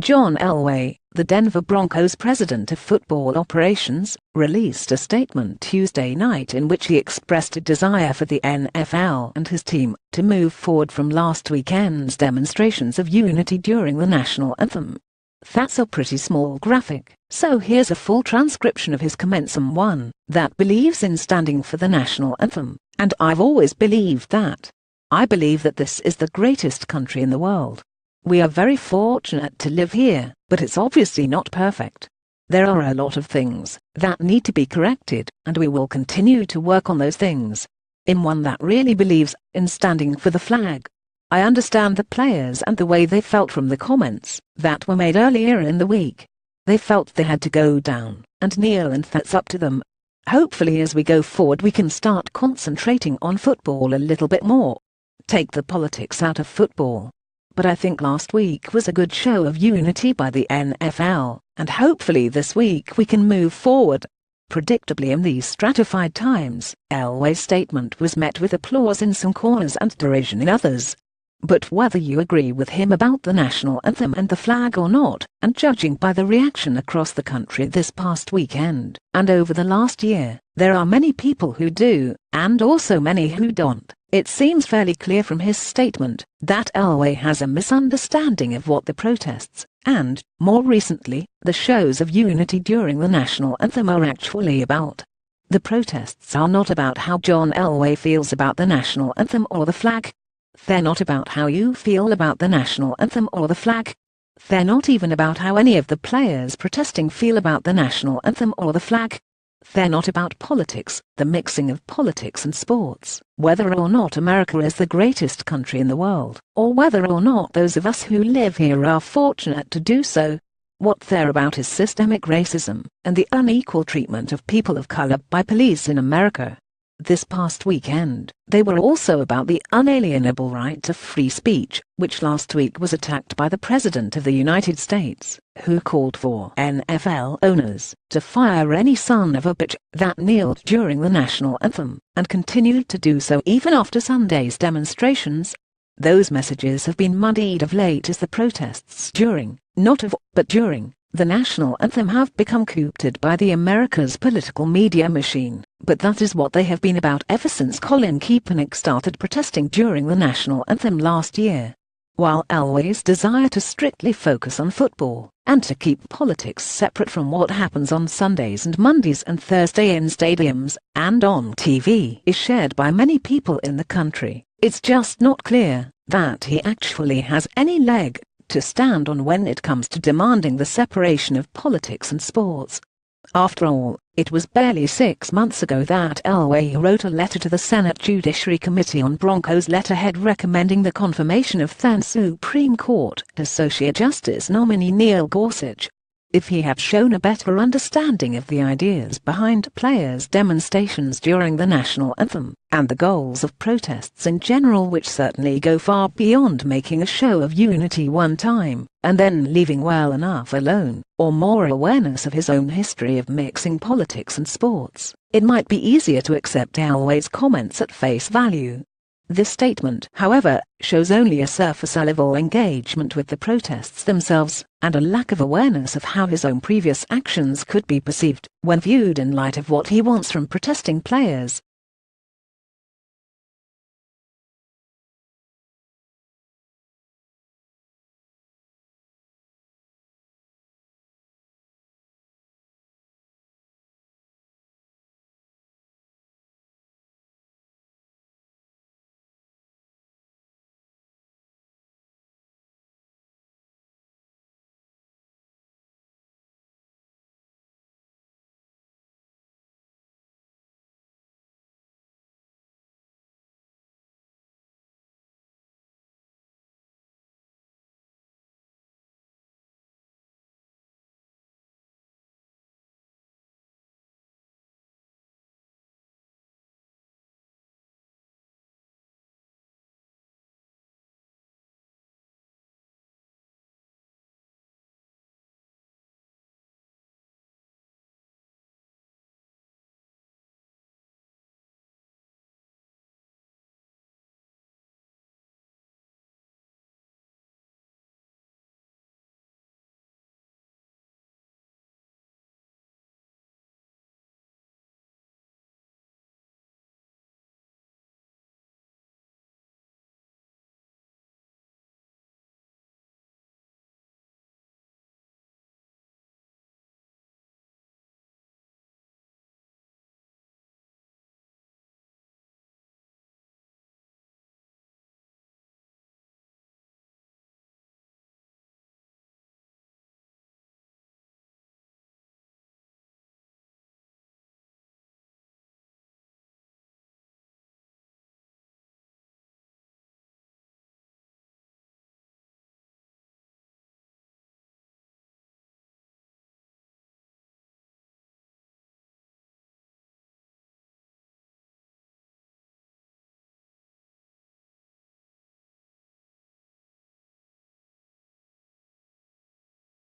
John Elway, the Denver Broncos president of football operations, released a statement Tuesday night in which he expressed a desire for the NFL and his team to move forward from last weekend's demonstrations of unity during the national anthem. That's a pretty small graphic, so here's a full transcription of his comments. I'm one that believes in standing for the national anthem, and I've always believed that. I believe that this is the greatest country in the world. We are very fortunate to live here, but it's obviously not perfect. There are a lot of things that need to be corrected, and we will continue to work on those things. I'm one that really believes in standing for the flag. I understand the players and the way they felt from the comments that were made earlier in the week. They felt they had to go down and kneel, and that's up to them. Hopefully as we go forward we can start concentrating on football a little bit more. Take the politics out of football. But I think last week was a good show of unity by the NFL, and hopefully this week we can move forward. Predictably, in these stratified times, Elway's statement was met with applause in some corners and derision in others. But whether you agree with him about the national anthem and the flag or not, and judging by the reaction across the country this past weekend, and over the last year, there are many people who do, and also many who don't. It seems fairly clear from his statement that Elway has a misunderstanding of what the protests, and, more recently, the shows of unity during the national anthem are actually about. The protests are not about how John Elway feels about the national anthem or the flag. They're not about how you feel about the national anthem or the flag. They're not even about how any of the players protesting feel about the national anthem or the flag. They're not about politics, the mixing of politics and sports, whether or not America is the greatest country in the world, or whether or not those of us who live here are fortunate to do so. What they're about is systemic racism and the unequal treatment of people of color by police in America. This past weekend, they were also about the unalienable right to free speech, which last week was attacked by the President of the United States, who called for NFL owners to fire any son of a bitch that kneeled during the national anthem, and continued to do so even after Sunday's demonstrations. Those messages have been muddied of late as the protests during, not of, but during, the national anthem have become co-opted by the America's political media machine, but that is what they have been about ever since Colin Kaepernick started protesting during the national anthem last year. While Elway's desire to strictly focus on football, and to keep politics separate from what happens on Sundays and Mondays and Thursday in stadiums and on TV is shared by many people in the country, it's just not clear that he actually has any leg to stand on when it comes to demanding the separation of politics and sports. After all, it was barely 6 months ago that Elway wrote a letter to the Senate Judiciary Committee on Broncos letterhead recommending the confirmation of then Supreme Court Associate Justice nominee Neil Gorsuch. If he had shown a better understanding of the ideas behind players' demonstrations during the national anthem, and the goals of protests in general, which certainly go far beyond making a show of unity one time, and then leaving well enough alone, or more awareness of his own history of mixing politics and sports, it might be easier to accept Elway's comments at face value. This statement, however, shows only a surface-level engagement with the protests themselves, and a lack of awareness of how his own previous actions could be perceived when viewed in light of what he wants from protesting players.